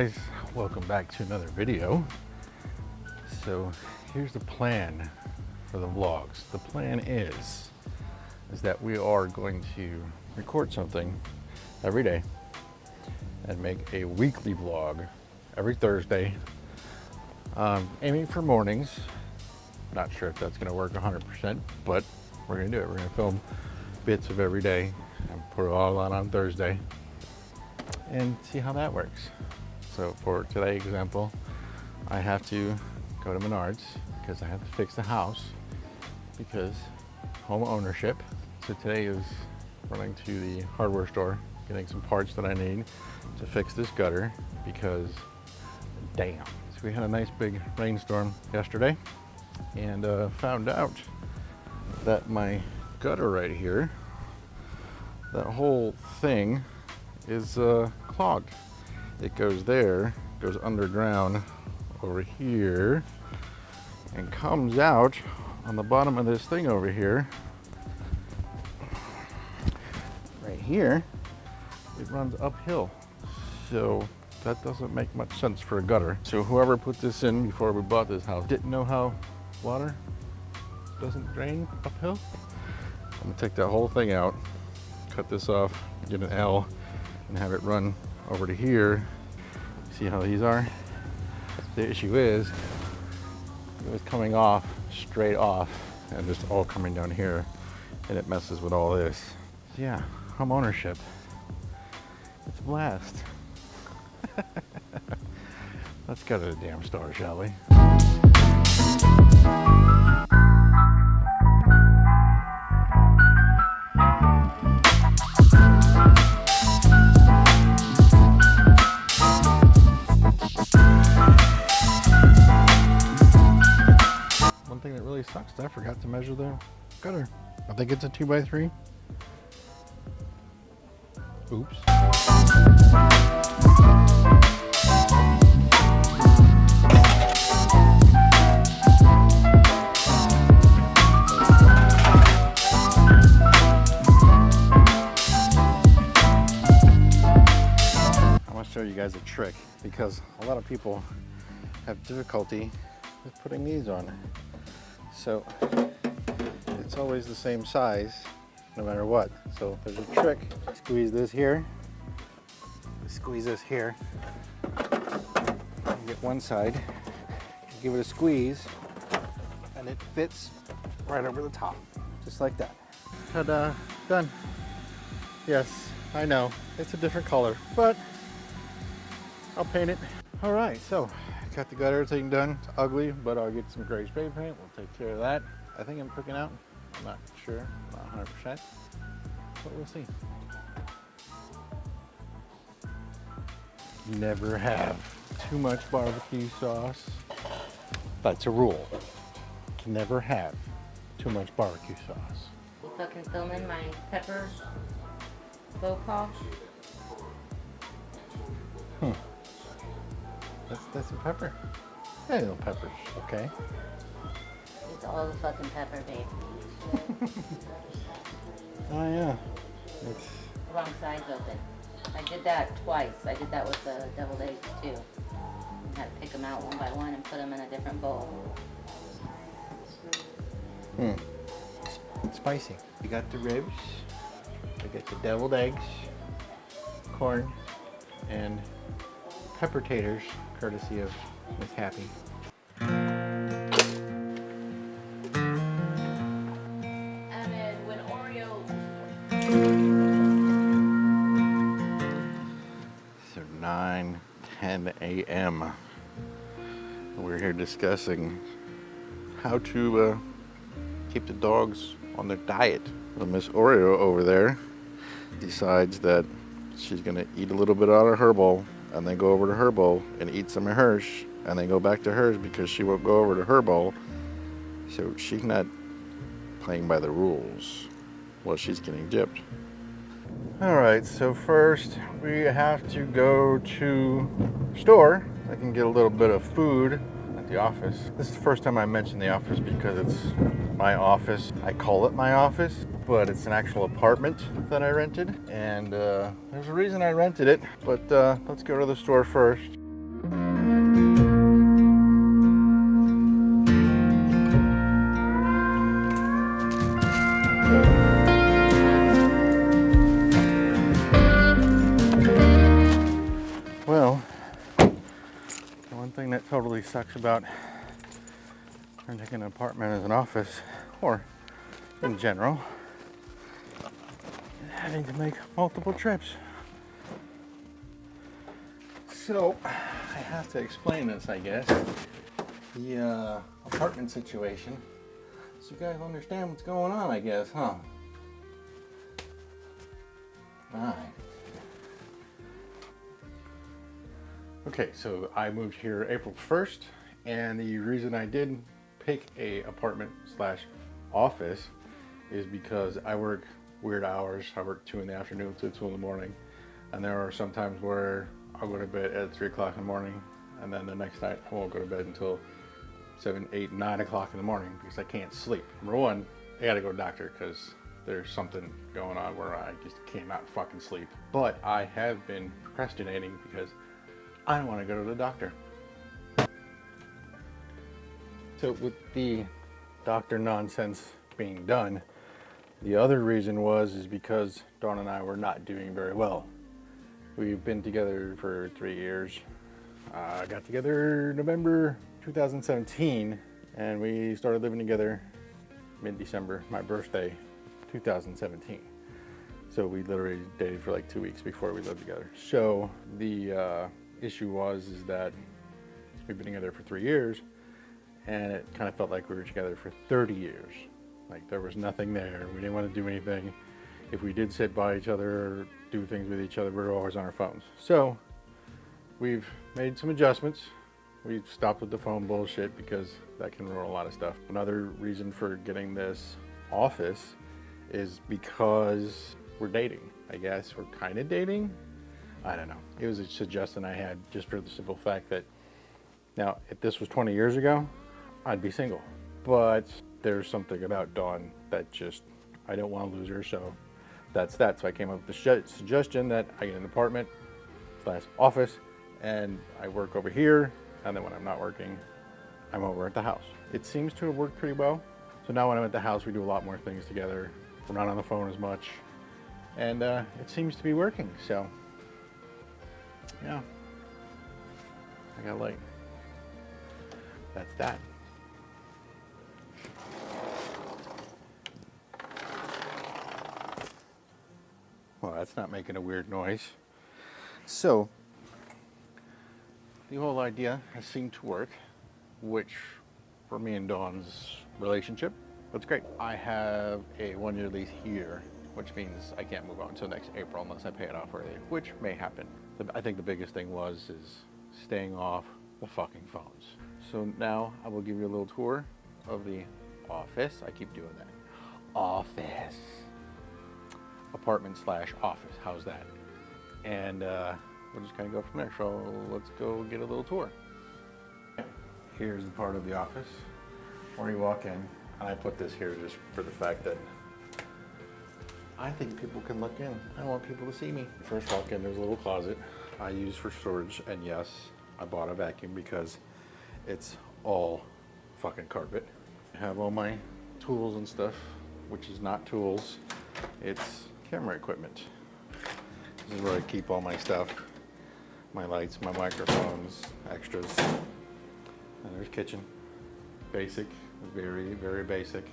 guys, welcome back to another video. So here's the plan for the vlogs. The plan is that we are going to record something every day and make a weekly vlog every Thursday, aiming for mornings. Not sure if that's going to work 100%, but we're going to do it. We're going to film bits of every day and put it all out on Thursday and see how that works. So for today's example, I have to go to Menards because I have to fix the house because home ownership. So today is running to the hardware store, getting some parts that I need to fix this gutter because damn. So we had a nice big rainstorm yesterday and found out that my gutter right here, that whole thing is clogged. It goes there, goes underground over here, and comes out on the bottom of this thing over here. Right here, it runs uphill. So that doesn't make much sense for a gutter. So whoever put this in before we bought this house didn't know how water doesn't drain uphill. I'm gonna take that whole thing out, cut this off, get an L, and have it run over to here. See how these are? The issue is it was coming off straight off and just all coming down here, and it messes with all this. So yeah, home ownership. It's a blast. Let's go to the damn store, shall we? Sucks. I forgot to measure the gutter. I think it's a 2x3. Oops. I'm gonna show you guys a trick because a lot of people have difficulty with putting these on. So it's always the same size no matter what. So there's a trick. Squeeze this here, squeeze this here, get one side, give it a squeeze, and it fits right over the top, just like that. Ta-da, done. Yes, I know, it's a different color, but I'll paint it. All right, so got the gutter thing done. It's ugly, but I'll get some gray spray paint. We'll take care of that. I think I'm cooking out. I'm not sure, not 100%, but we'll see. Never have too much barbecue sauce. That's a rule. Never have too much barbecue sauce. You fucking filming my peppers faux pas? That's some pepper. Hey, little peppers, okay? It's all the fucking pepper, babe. Oh yeah. It's Wrong side's open. I did that twice. I did that with the deviled eggs too. I had to pick them out one by one and put them in a different bowl. spicy. We got the ribs, we got the deviled eggs, corn, and pepper taters, courtesy of Miss Happy. And then when Oreo... So 9:10 a.m. We're here discussing how to keep the dogs on their diet. Well, Miss Oreo over there decides that she's gonna eat a little bit out of her bowl and then go over to her bowl and eat some of hers and then go back to hers because she won't go over to her bowl. So she's not playing by the rules while she's getting gypped. All right, so first we have to go to the store. I can get a little bit of food at the office. This is the first time I mentioned the office because it's my office. I call it my office, but it's an actual apartment that I rented. And there's a reason I rented it, but let's go to the store first. thing that totally sucks about renting an apartment as an office, or in general, having to make multiple trips. So, I have to explain this, I guess. The apartment situation, so you guys understand what's going on, I guess, huh? Alright. Okay, so I moved here April 1st, and the reason I did pick a apartment slash office is because I work weird hours. I work 2 in the afternoon to 2 in the morning, and there are some times where I'll go to bed at 3 o'clock in the morning, and then the next night I won't go to bed until 7, 8, 9 o'clock in the morning because I can't sleep. Number one, I gotta go to the doctor because there's something going on where I just cannot fucking sleep. But I have been procrastinating because I want to go to the doctor. So with the doctor nonsense being done, the other reason is because Dawn and I were not doing very well. We've been together for 3 years. Got together November 2017, and we started living together mid-December, my birthday, 2017. So we literally dated for like 2 weeks before we lived together. So the issue is that we've been together for 3 years, and it kind of felt like we were together for 30 years. Like there was nothing there. We didn't want to do anything. If we did sit by each other or do things with each other, we were always on our phones. So we've made some adjustments. We've stopped with the phone bullshit because that can ruin a lot of stuff. Another reason for getting this office is because we're dating. I guess we're kind of dating. I don't know. It was a suggestion I had just for the simple fact that now, if this was 20 years ago, I'd be single. But there's something about Dawn that just, I don't want to lose her, so that's that. So I came up with the suggestion that I get an apartment slash office, and I work over here, and then when I'm not working, I'm over at the house. It seems to have worked pretty well. So now when I'm at the house, we do a lot more things together. We're not on the phone as much, and it seems to be working, so yeah, I got light. That's that. Well, that's not making a weird noise. So, the whole idea has seemed to work, which for me and Dawn's relationship, that's great. I have a 1-year lease here, which means I can't move on until next April unless I pay it off early, which may happen. I think the biggest thing is staying off the fucking phones. So now I will give you a little tour of the office. I keep doing that. Office. Apartment slash office. How's that? And we'll just kind of go from there. So let's go get a little tour. Here's the part of the office where you walk in. And I put this here just for the fact that I think people can look in. I don't want people to see me. First walk in, there's a little closet I use for storage. And yes, I bought a vacuum because it's all fucking carpet. I have all my tools and stuff, which is not tools, it's camera equipment. This is where I keep all my stuff, my lights, my microphones, extras. And there's kitchen, basic, very, very basic.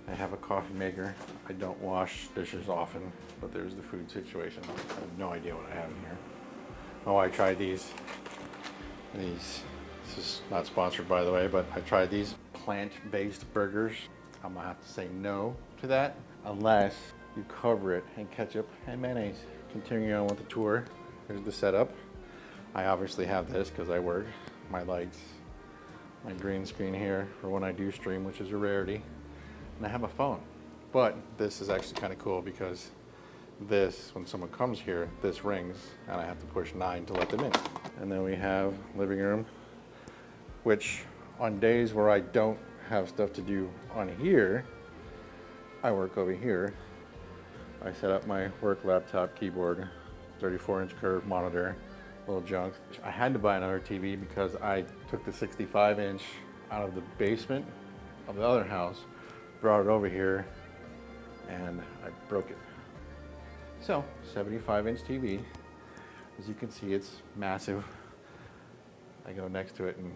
I have a coffee maker. I don't wash dishes often, but there's the food situation. I have no idea what I have in here. Oh, I tried these. This is not sponsored, by the way, but I tried these plant-based burgers. I'm gonna have to say no to that unless you cover it in ketchup and mayonnaise. Continuing on with the tour, here's the setup. I obviously have this because I work. My lights, my green screen here for when I do stream, which is a rarity. And I have a phone. But this is actually kind of cool because this, when someone comes here, this rings and I have to push 9 to let them in. And then we have living room, which on days where I don't have stuff to do on here, I work over here. I set up my work laptop, keyboard, 34-inch curved monitor, little junk. I had to buy another TV because I took the 65-inch out of the basement of the other house, brought it over here, and I broke it. So, 75-inch TV. As you can see, it's massive. I go next to it, and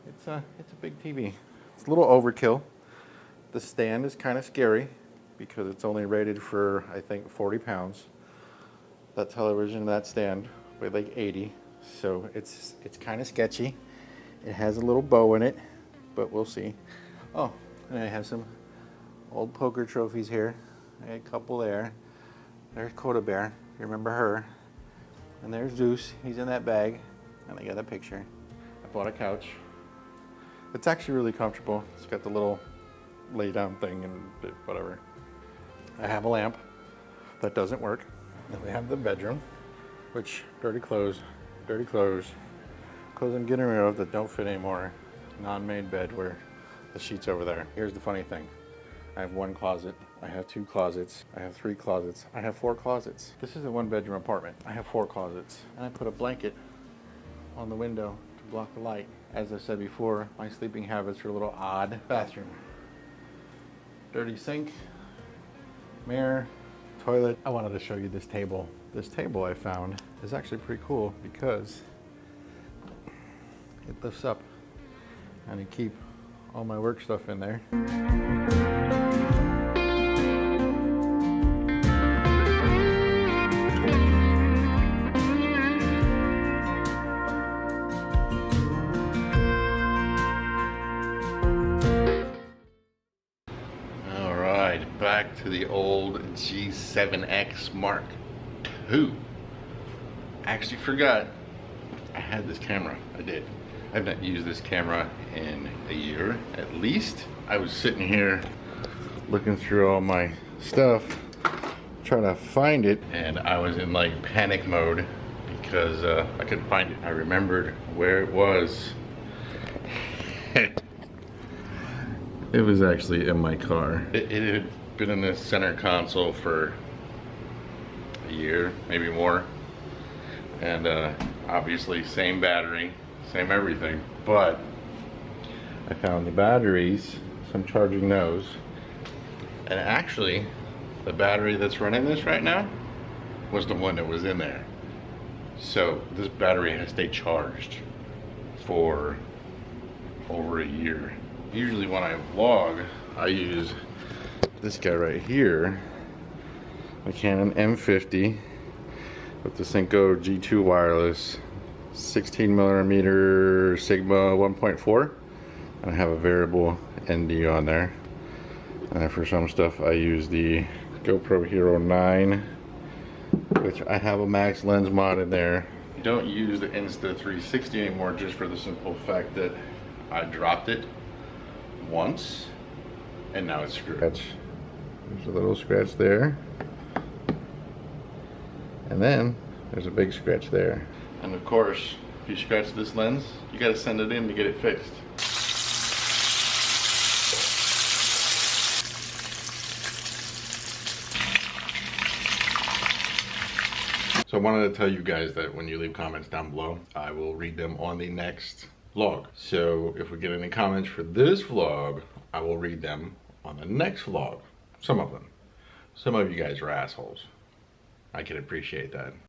it's a big TV. It's a little overkill. The stand is kind of scary because it's only rated for, I think, 40 pounds. That television and that stand weigh like 80, so it's kind of sketchy. It has a little bow in it, but we'll see. Oh, and I have some old poker trophies here. I had a couple there. There's Coda Bear, you remember her. And there's Zeus, he's in that bag. And I got a picture. I bought a couch. It's actually really comfortable. It's got the little lay down thing and whatever. I have a lamp that doesn't work. Then we have the bedroom, which dirty clothes, clothes I'm getting rid of that don't fit anymore. Non-made bed where the sheet's over there. Here's the funny thing. I have one closet, I have two closets, I have three closets, I have four closets. This is a one bedroom apartment. I have four closets. And I put a blanket on the window to block the light. As I said before, my sleeping habits are a little odd. Bathroom. Dirty sink, mirror, toilet. I wanted to show you this table. This table I found is actually pretty cool because it lifts up and I keep all my work stuff in there. All right, back to the old G7X Mark II. Actually forgot I had this camera. I did. I've not used this camera in a year at least. I was sitting here looking through all my stuff trying to find it, and I was in like panic mode because I couldn't find it. I remembered where it was. It was actually in my car. It had been in the center console for a year, maybe more, and obviously same battery, same everything, but I found the batteries, so I'm charging those, and actually the battery that's running this right now was the one that was in there. So this battery has stayed charged for over a year. Usually when I vlog, I use this guy right here, a Canon M50 with the Synco G2 wireless 16mm Sigma 1.4, and I have a variable ND on there. And for some stuff I use the GoPro Hero 9, which I have a max lens mod in there. I don't use the Insta360 anymore just for the simple fact that I dropped it once and now it's screwed. There's a little scratch there, and then there's a big scratch there. And of course, if you scratch this lens, you got to send it in to get it fixed. So I wanted to tell you guys that when you leave comments down below, I will read them on the next vlog. So if we get any comments for this vlog, I will read them on the next vlog. Some of them. Some of you guys are assholes. I can appreciate that.